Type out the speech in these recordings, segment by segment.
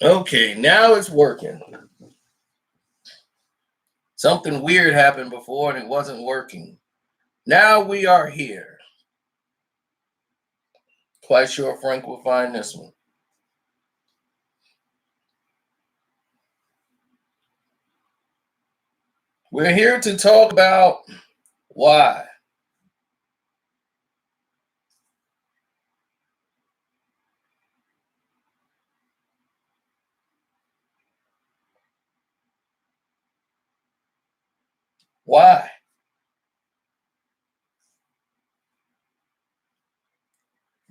Okay, now it's working. Something weird happened before and it wasn't working. Now we are here. Quite sure Frank will find this one. We're here to talk about why. Why?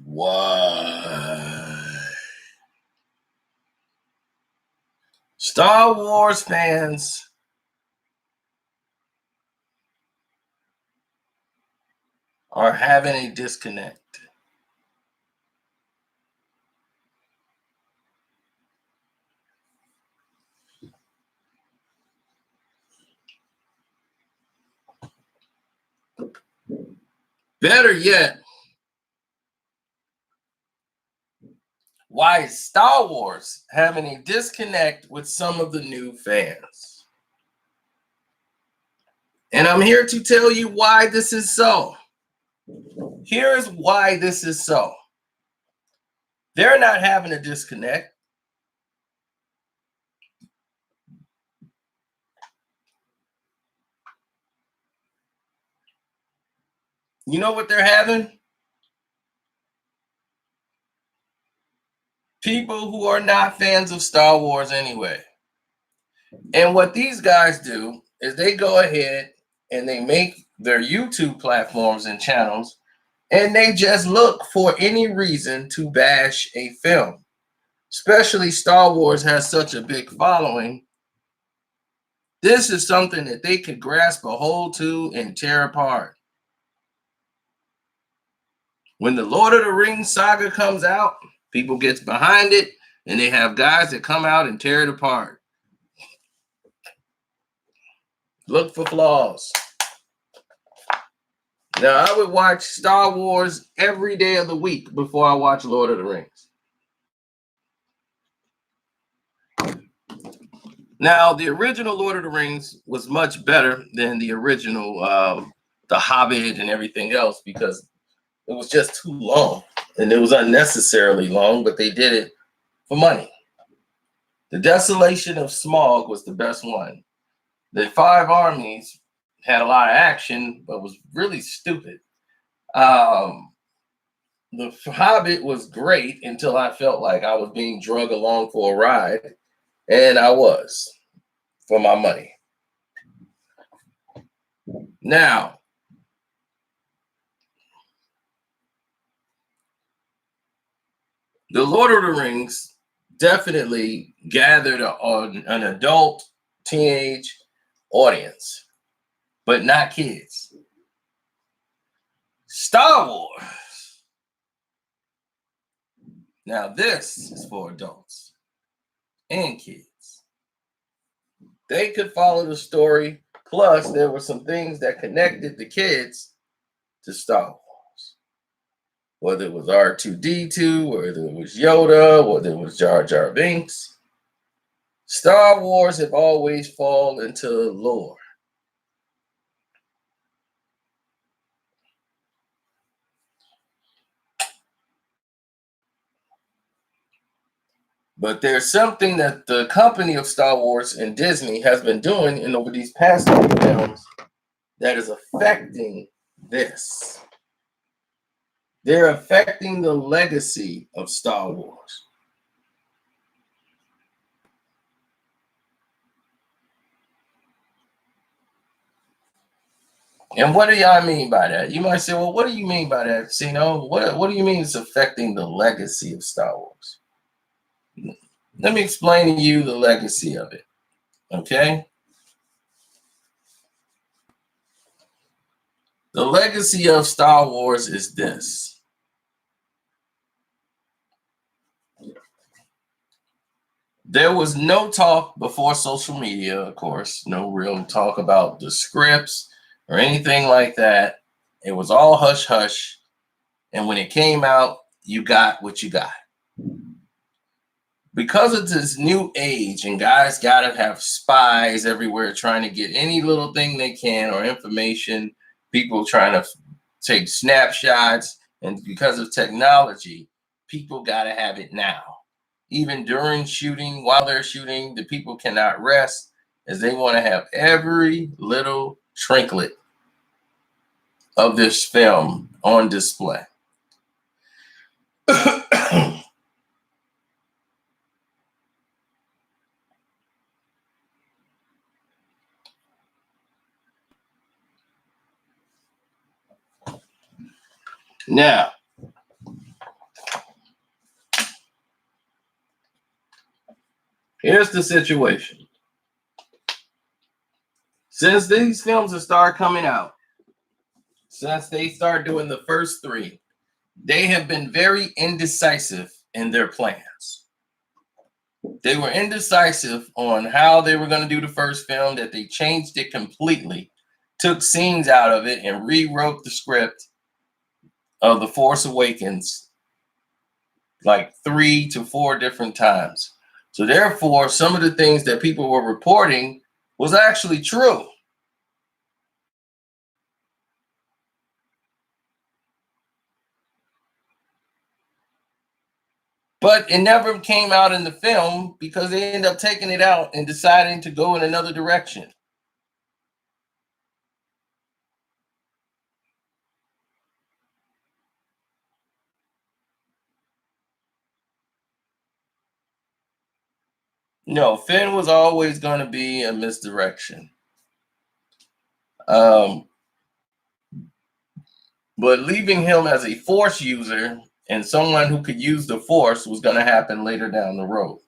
Why? Star Wars fans are having a disconnect. Better yet, why is Star Wars having a disconnect with some of the new fans? And I'm here to tell you why this is so. Here's why this is so. They're not having a disconnect. You know what they're having? People who are not fans of Star Wars anyway. And what these guys do is they go ahead and they make their YouTube platforms and channels and they just look for any reason to bash a film. Especially Star Wars has such a big following. This is something that they could grasp a hold to and tear apart. When the Lord of the Rings saga comes out, people gets behind it and they have guys that come out and tear it apart. Look for flaws. Now, I would watch Star Wars every day of the week before I watch Lord of the Rings. Now, the original Lord of the Rings was much better than the original The Hobbit and everything else because it was just too long and it was unnecessarily long, but they did it for money. The Desolation of Smaug was the best one. The Five Armies had a lot of action, but was really stupid. The Hobbit was great until I felt like I was being drug along for a ride, and I was for my money. Now, the Lord of the Rings definitely gathered an adult teenage audience, but not kids. Star Wars. Now, this is for adults and kids. They could follow the story. Plus, there were some things that connected the kids to Star Wars. Whether it was R2D2, whether it was Yoda, whether it was Jar Jar Binks. Star Wars have always fallen into lore. But there's something that the company of Star Wars and Disney has been doing in over these past few films that is affecting this. They're affecting the legacy of Star Wars. And what do y'all mean by that? You might say, well, what do you mean by that, Sino? What do you mean it's affecting the legacy of Star Wars? Let me explain to you the legacy of it, okay? The legacy of Star Wars is this. There was no talk before social media, of course, no real talk about the scripts or anything like that. It was all hush hush. And when it came out, you got what you got. because of this new age, and guys gotta have spies everywhere trying to get any little thing they can or information, people trying to take snapshots, and because of technology, people gotta have it now. Even during shooting, while they're shooting, the people cannot rest as they want to have every little trinket of this film on display. Now, here's the situation. Since these films have started coming out, since they started doing the first three, they have been very indecisive in their plans. They were indecisive on how they were going to do the first film, that they changed it completely, took scenes out of it, and rewrote the script of The Force Awakens like 3 to 4 different times. So therefore, some of the things that people were reporting was actually true. But it never came out in the film because they ended up taking it out and deciding to go in another direction. No, Finn was always going to be a misdirection. Um, but leaving him as a Force user and someone who could use the Force was going to happen later down the road.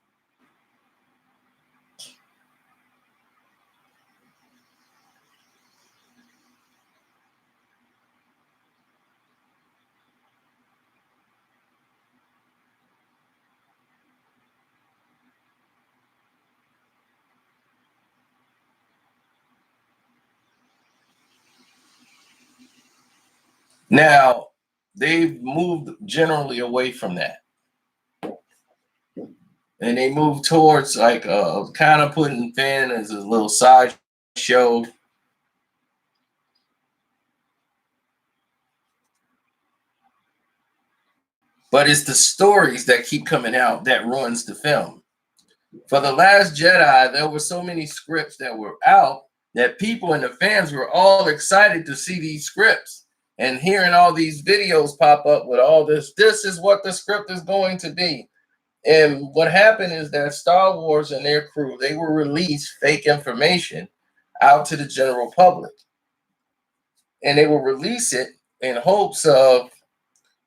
Now, they've moved generally away from that. And they moved towards like kind of putting Finn as a little side show. But it's the stories that keep coming out that ruins the film. For The Last Jedi, there were so many scripts that were out that people and the fans were all excited to see these scripts and hearing all these videos pop up with all this. This is what the script is going to be. And what happened is that Star Wars and their crew, they will release fake information out to the general public. And they will release it in hopes of,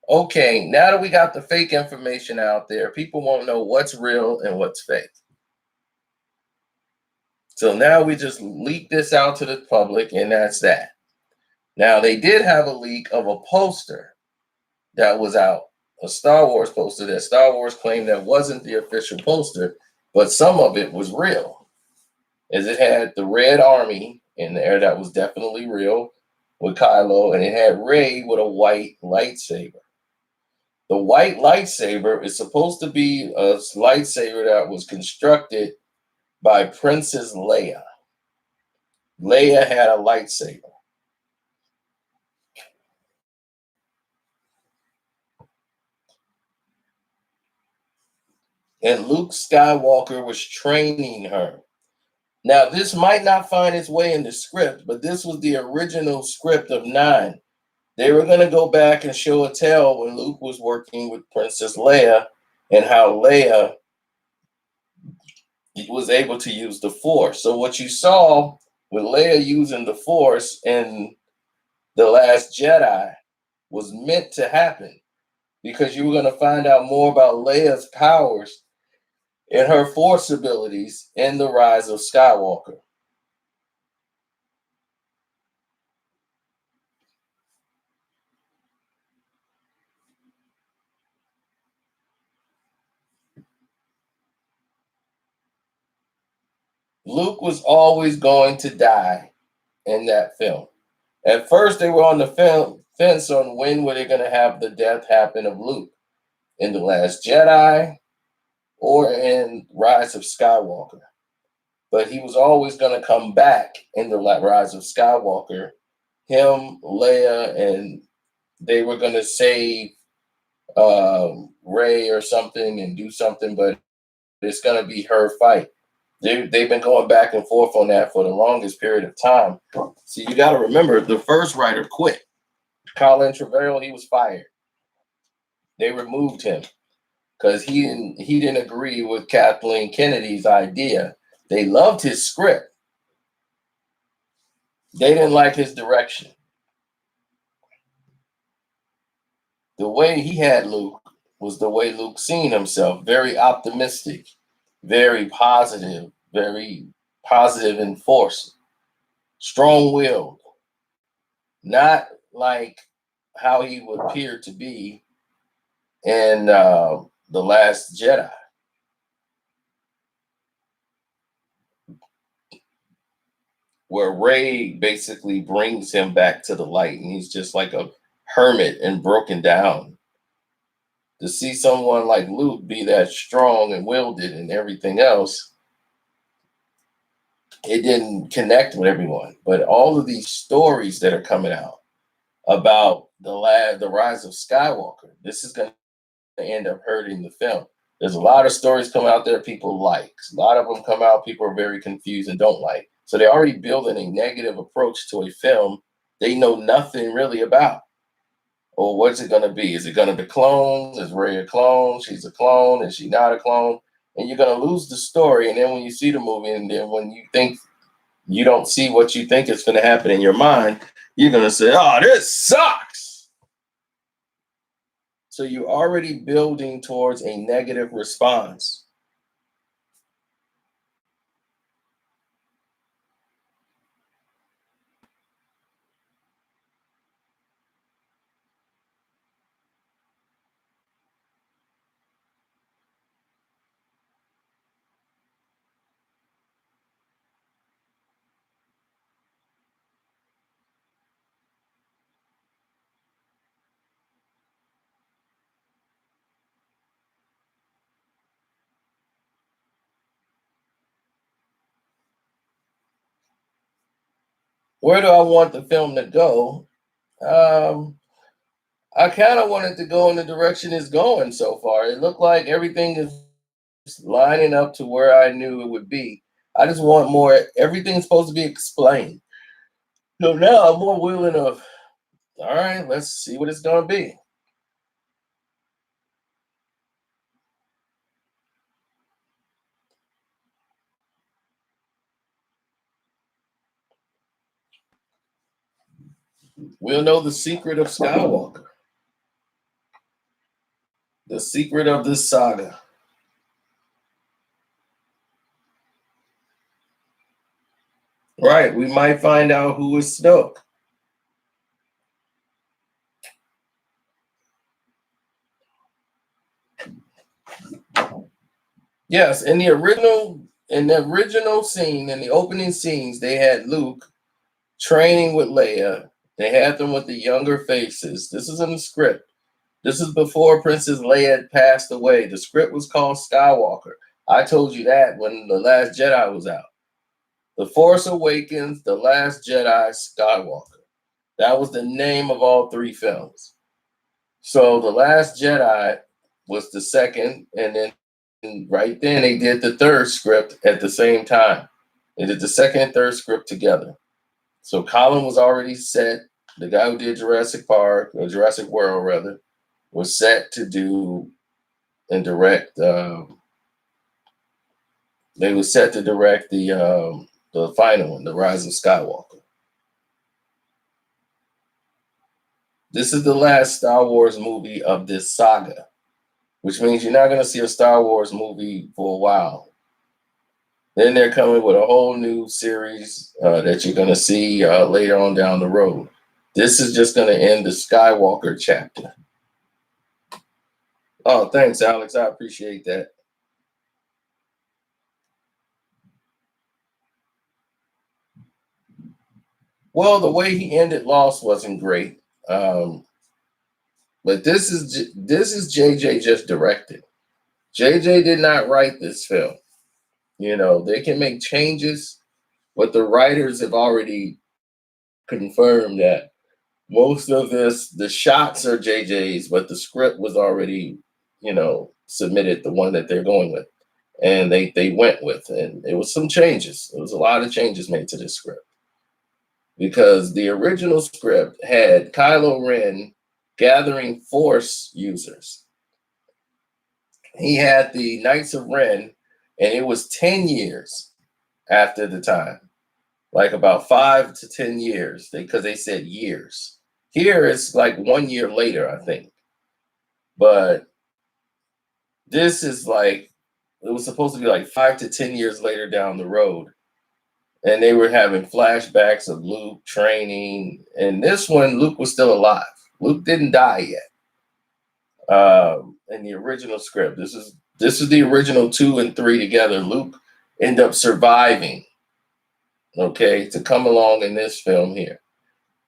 okay, now that we got the fake information out there, people won't know what's real and what's fake. So now we just leak this out to the public, and that's that. Now, they did have a leak of a poster that was out, a Star Wars poster that Star Wars claimed that wasn't the official poster, but some of it was real. As it had the Red Army in there, that was definitely real with Kylo, and it had Rey with a white lightsaber. The white lightsaber is supposed to be a lightsaber that was constructed by Princess Leia. Leia had a lightsaber. And Luke Skywalker was training her. Now, this might not find its way in the script, but this was the original script of 9. They were going to go back and show a tale when Luke was working with Princess Leia and how Leia was able to use the Force. So what you saw with Leia using the Force in The Last Jedi was meant to happen because you were going to find out more about Leia's powers and her Force abilities in The Rise of Skywalker. Luke was always going to die in that film. At first, they were on the fence on when were they going to have the death happen of Luke. In The Last Jedi, or in Rise of Skywalker. But he was always going to come back in the Rise of Skywalker. Him, Leia, and they were going to save Ray or something and do something, but it's going to be her fight. They've been going back and forth on that for the longest period of time. So you got to remember, the first writer quit. Colin Trevorrow, he was fired. They removed him because he didn't agree with Kathleen Kennedy's idea. They loved his script. They didn't like his direction. The way he had Luke was the way Luke seen himself, very optimistic, very positive in force, strong-willed, not like how he would appear to be in The Last Jedi. Where Rey basically brings him back to the light, and he's just like a hermit and broken down. To see someone like Luke be that strong and wielded and everything else, it didn't connect with everyone. But all of these stories that are coming out about the Rise of Skywalker, this is going to end up hurting the film. There's a lot of stories come out there people like. A lot of them come out people are very confused and don't like. So they're already building a negative approach to a film they know nothing really about. Or what's it going to be? Is it going to be clones? Is Rey a clone? She's a clone. Is she not a clone? And you're going to lose the story. And then when you see the movie, and then when you think you don't see what you think is going to happen in your mind, you're going to say, oh, this sucks. So you're already building towards a negative response. Where do I want the film to go? I kind of wanted to go in the direction it's going so far. It looked like everything is lining up to where I knew it would be. I just want more. Everything's supposed to be explained. So now I'm more willing to, all right, let's see what it's going to be. We'll know the secret of Skywalker, the secret of this saga. Right, we might find out who is Snoke. Yes, in the original scene, in the opening scenes, they had Luke training with Leia. They had them with the younger faces. This is in the script. This is before Princess Leia had passed away. The script was called Skywalker. I told you that when The Last Jedi was out. The Force Awakens, The Last Jedi, Skywalker. That was the name of all three films. So The Last Jedi was the second, and then right then they did the third script at the same time. They did the second and third script together. So Colin was already set. The guy who did Jurassic Park, or Jurassic World rather, was set to do and direct. They were set to direct the final one, The Rise of Skywalker. This is the last Star Wars movie of this saga, which means you're not going to see a Star Wars movie for a while. Then they're coming with a whole new series that you're going to see later on down the road. This is just going to end the Skywalker chapter. Oh, thanks, Alex. I appreciate that. Well, the way he ended Lost wasn't great, but this is JJ just directed. JJ did not write this film. They can make changes, but the writers have already confirmed that most of the shots are JJ's, but the script was already, submitted, the one that they're going with. And they went with, and it was some changes. It was a lot of changes made to this script because the original script had Kylo Ren gathering Force users. He had the Knights of Ren, and it was 10 years after the time, like about 5 to 10 years, because they said years. Here it's like 1 year later, I think. But this is like, it was supposed to be like 5 to 10 years later down the road. And they were having flashbacks of Luke training. And this one, Luke was still alive. Luke didn't die yet. In the original script, this is the original 2 and 3 together. Luke ended up surviving, okay, to come along in this film here.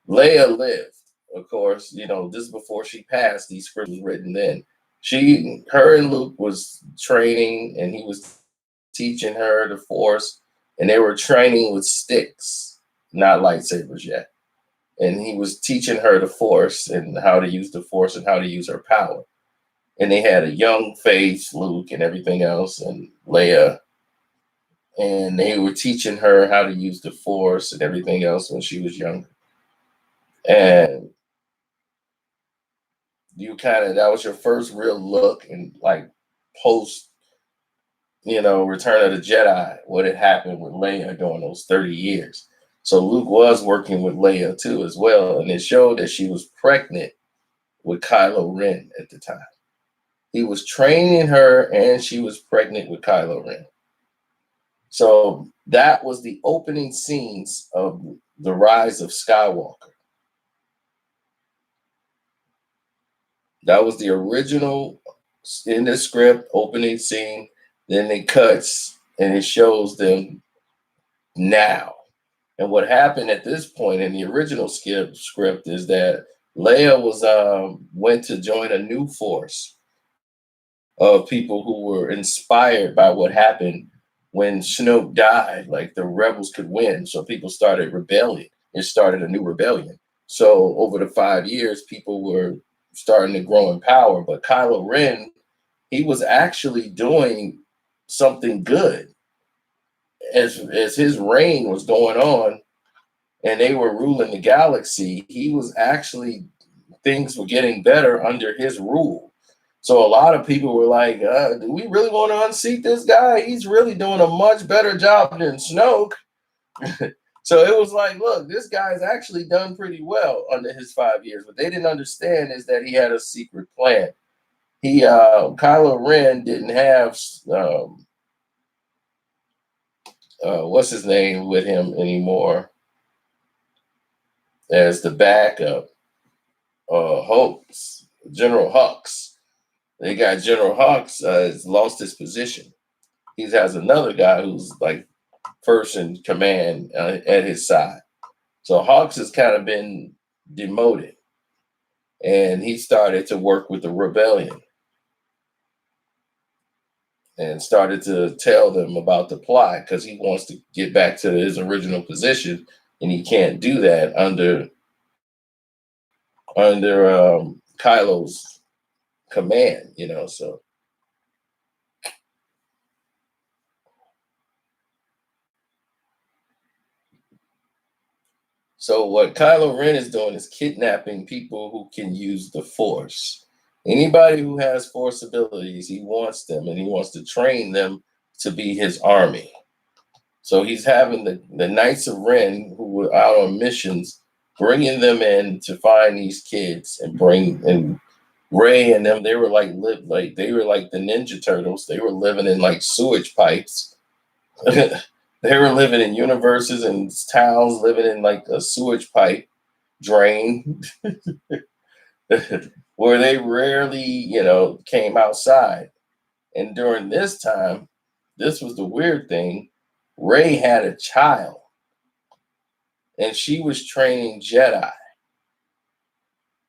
Leia lived, of course. This is before she passed. These scripts was written then. Her and Luke was training, and he was teaching her the Force, and they were training with sticks, not lightsabers yet. And he was teaching her the Force and how to use the Force and how to use her power. And they had a young face, Luke, and everything else, and Leia, and they were teaching her how to use the Force and everything else when she was younger. And that was your first real look and like post, Return of the Jedi, what had happened with Leia during those 30 years. So Luke was working with Leia too as well, and it showed that she was pregnant with Kylo Ren at the time. He was training her, and she was pregnant with Kylo Ren. So that was the opening scenes of The Rise of Skywalker. That was the original in the script opening scene. Then it cuts and it shows them now. And what happened at this point in the original script is that Leia went to join a new force of people who were inspired by what happened when Snoke died. Like the rebels could win, so people started rebelling. It started a new rebellion. So over the 5 years, people were starting to grow in power. But Kylo Ren, he was actually doing something good as his reign was going on, and they were ruling the galaxy. He was actually, things were getting better under his rule. So a lot of people were like, do we really want to unseat this guy? He's really doing a much better job than Snoke. So it was like, look, this guy's actually done pretty well under his 5 years. What they didn't understand is that he had a secret plan. Kylo Ren didn't have, what's his name with him anymore as the backup. Hux, General Hux. They got General Hux has lost his position. He has another guy who's like first in command at his side. So Hux has kind of been demoted, and he started to work with the rebellion and started to tell them about the plot because he wants to get back to his original position, and he can't do that under Kylo's command, So what Kylo Ren is doing is kidnapping people who can use the Force. Anybody who has Force abilities, he wants them, and he wants to train them to be his army. So he's having the Knights of Ren who were out on missions, bringing them in to find these kids and Rey and them. They were like they were like the Ninja Turtles. They were living in like sewage pipes. They were living in universes and towns, living in like a sewage pipe drain, where they rarely, came outside. And during this time, this was the weird thing. Rey had a child, and she was training Jedi.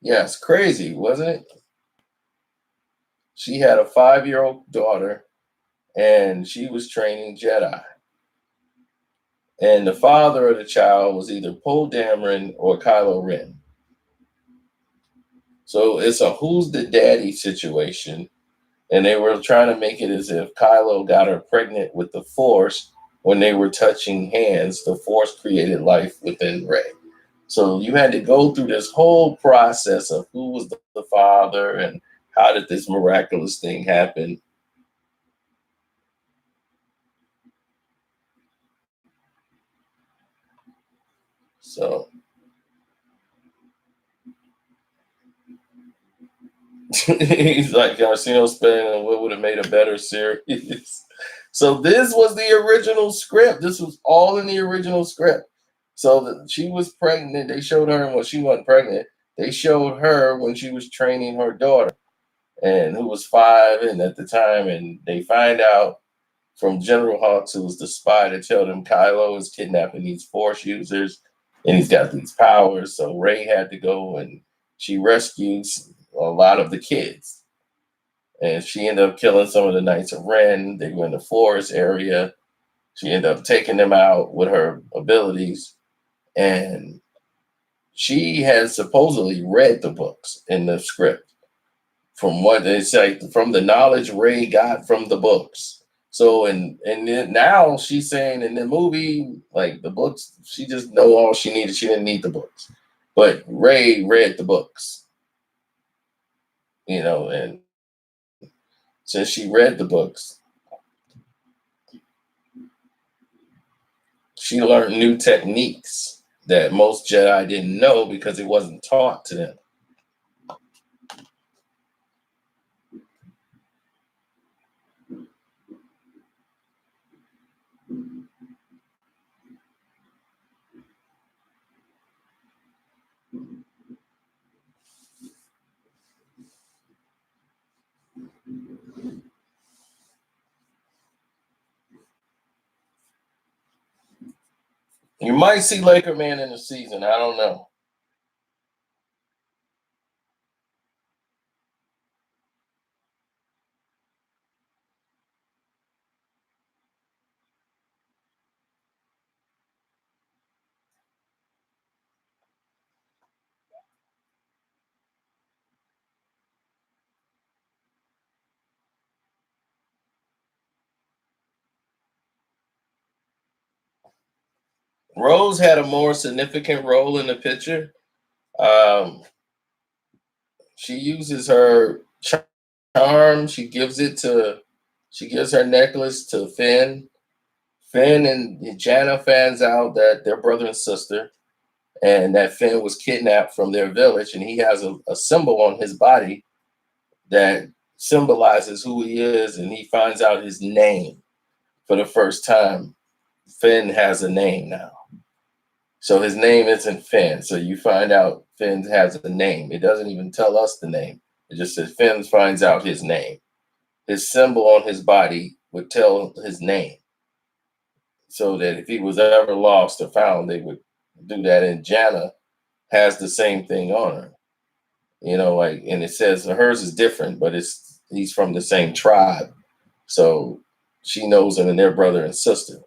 Yes, crazy, wasn't it? She had a 5-year-old daughter, and she was training Jedi. And the father of the child was either Poe Dameron or Kylo Ren. So it's a who's the daddy situation. And they were trying to make it as if Kylo got her pregnant with the Force when they were touching hands. The Force created life within Rey. So you had to go through this whole process of who was the father and how did this miraculous thing happen. So he's like Arsenio Span, what would have made a better series? So this was the original script. This was all in the original script. So that she was pregnant. They showed her when she wasn't pregnant. They showed her when she was training her daughter, and who was 5 and at the time, and they find out from General Hawks, who was the spy, to tell them Kylo is kidnapping these Force users, and he's got these powers. So Rey had to go, and she rescues a lot of the kids, and she ended up killing some of the Knights of Ren. They were in the forest area. She ended up taking them out with her abilities, and she has supposedly read the books in the script from what they say, from the knowledge Rey got from the books. So and then now she's saying in the movie, like the books, she just know all she needed. She didn't need the books, but Rey read the books, and since she read the books, she learned new techniques that most Jedi didn't know because it wasn't taught to them. You might see Laker Man in the season. I don't know. Rose had a more significant role in the picture. Um, she uses her charm. She gives her necklace to Finn. Finn and Jana finds out that they're brother and sister, and that Finn was kidnapped from their village, and he has a symbol on his body that symbolizes who he is, and he finds out his name for the first time. Finn has a name now. So his name isn't Finn. So you find out Finn has a name. It doesn't even tell us the name. It just says Finn finds out his name. His symbol on his body would tell his name. So that if he was ever lost or found, they would do that. And Jana has the same thing on her. And it says hers is different, but he's from the same tribe. So she knows him and they're brother and sister.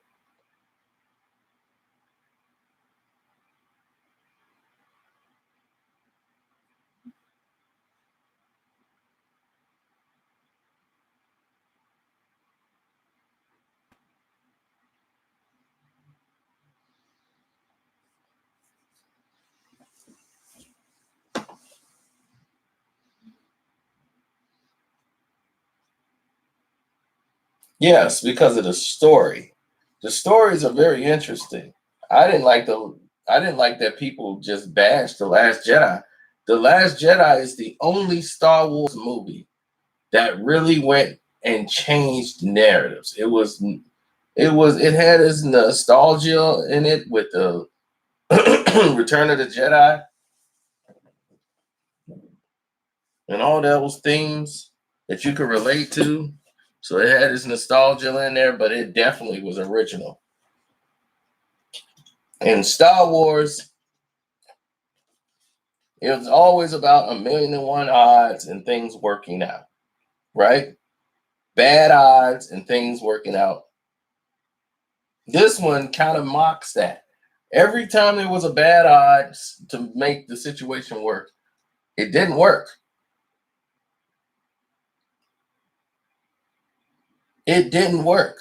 Yes, because of the story. The stories are very interesting. I didn't like the I didn't like that people just bashed The Last Jedi. The Last Jedi is the only Star Wars movie that really went and changed narratives. It had its nostalgia in it with the Return of the Jedi and all those themes that you could relate to. So it had its nostalgia in there, but it definitely was original. In Star Wars, it was always about a million and one odds and things working out. right? Bad odds and things working out. This one kind of mocks that. Every time there was a bad odds to make the situation work, it didn't work. It didn't work.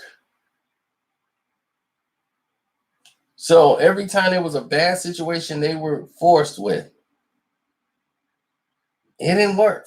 So every time there was a bad situation they were forced with, it didn't work.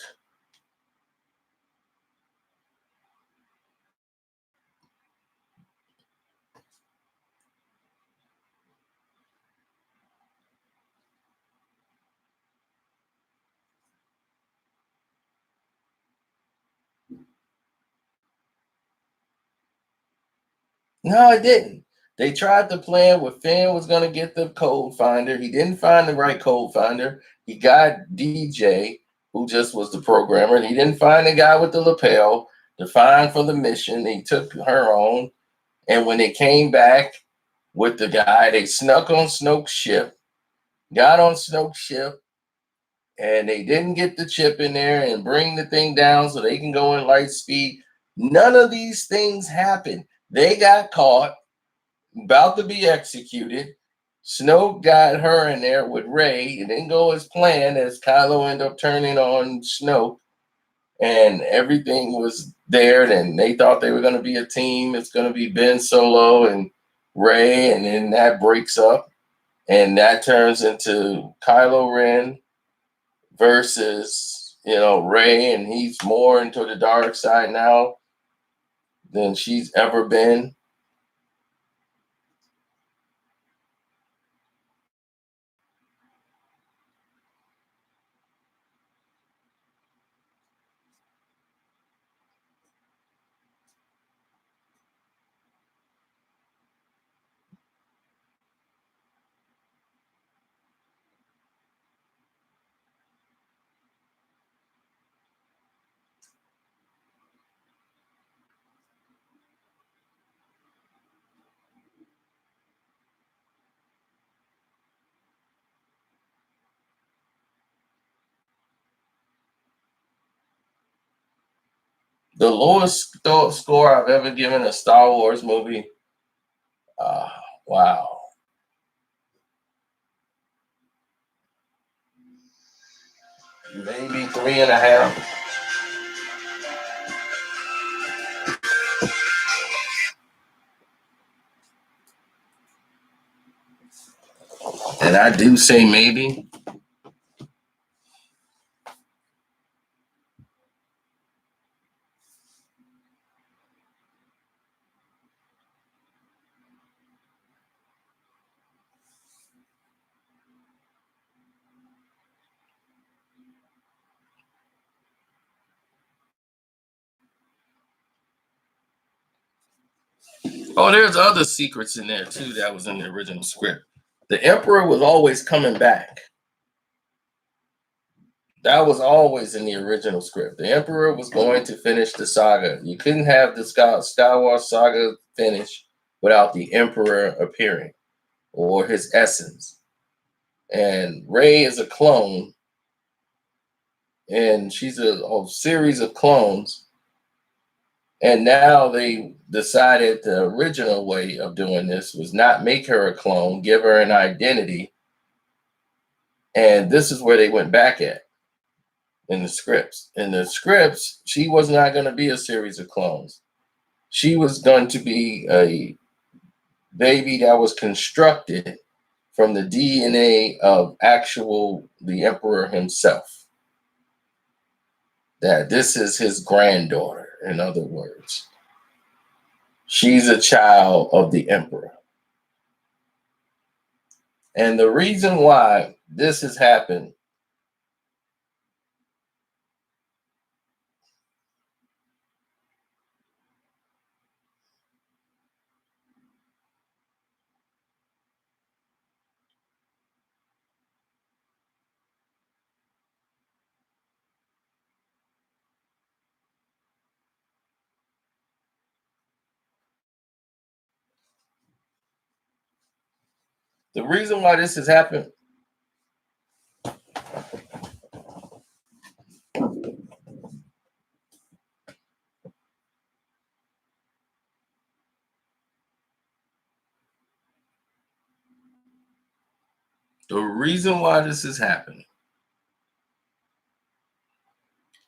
No, it didn't. They tried to plan where Finn was going to get the code finder. He didn't find the right code finder. He got DJ, who just was the programmer, and he didn't find the guy with the lapel to find for the mission. He took her on. And when they came back with the guy, they snuck on Snoke's ship, got on Snoke's ship, and they didn't get the chip in there and bring the thing down so they can go in light speed. None of these things happened. They got caught, about to be executed. Snoke got her in there with Rey. It didn't go as planned, as Kylo ended up turning on Snoke, and everything was there. And they thought they were going to be a team. It's going to be Ben Solo and Rey, and then that breaks up, and that turns into Kylo Ren versus Rey, and he's more into the dark side now than she's ever been. The lowest score I've ever given a Star Wars movie. Uh, wow. Maybe 3.5. And I do say maybe. Oh, there's other secrets in there too that was in the original script. The Emperor was always coming back. That was always in the original script. The Emperor was going to finish the saga. You couldn't have the Star Wars saga finish without the Emperor appearing or his essence. And Rey is a clone, and she's a series of clones. And now they decided the original way of doing this was not make her a clone, give her an identity. And this is where they went back at in the scripts. In the scripts, she was not going to be a series of clones. She was going to be a baby that was constructed from the DNA of the Emperor himself. That this is his granddaughter, in other words. She's a child of the Emperor. And the reason why this has happened, the reason why this has happened, The reason why this is happening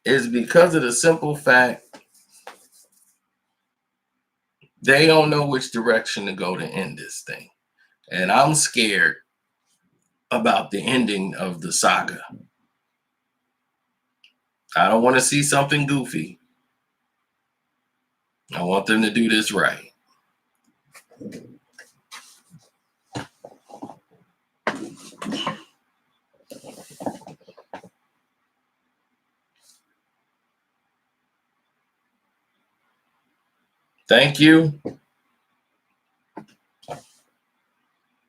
is because of the simple fact they don't know which direction to go to end this thing. And I'm scared about the ending of the saga. I don't want to see something goofy. I want them to do this right. Thank you.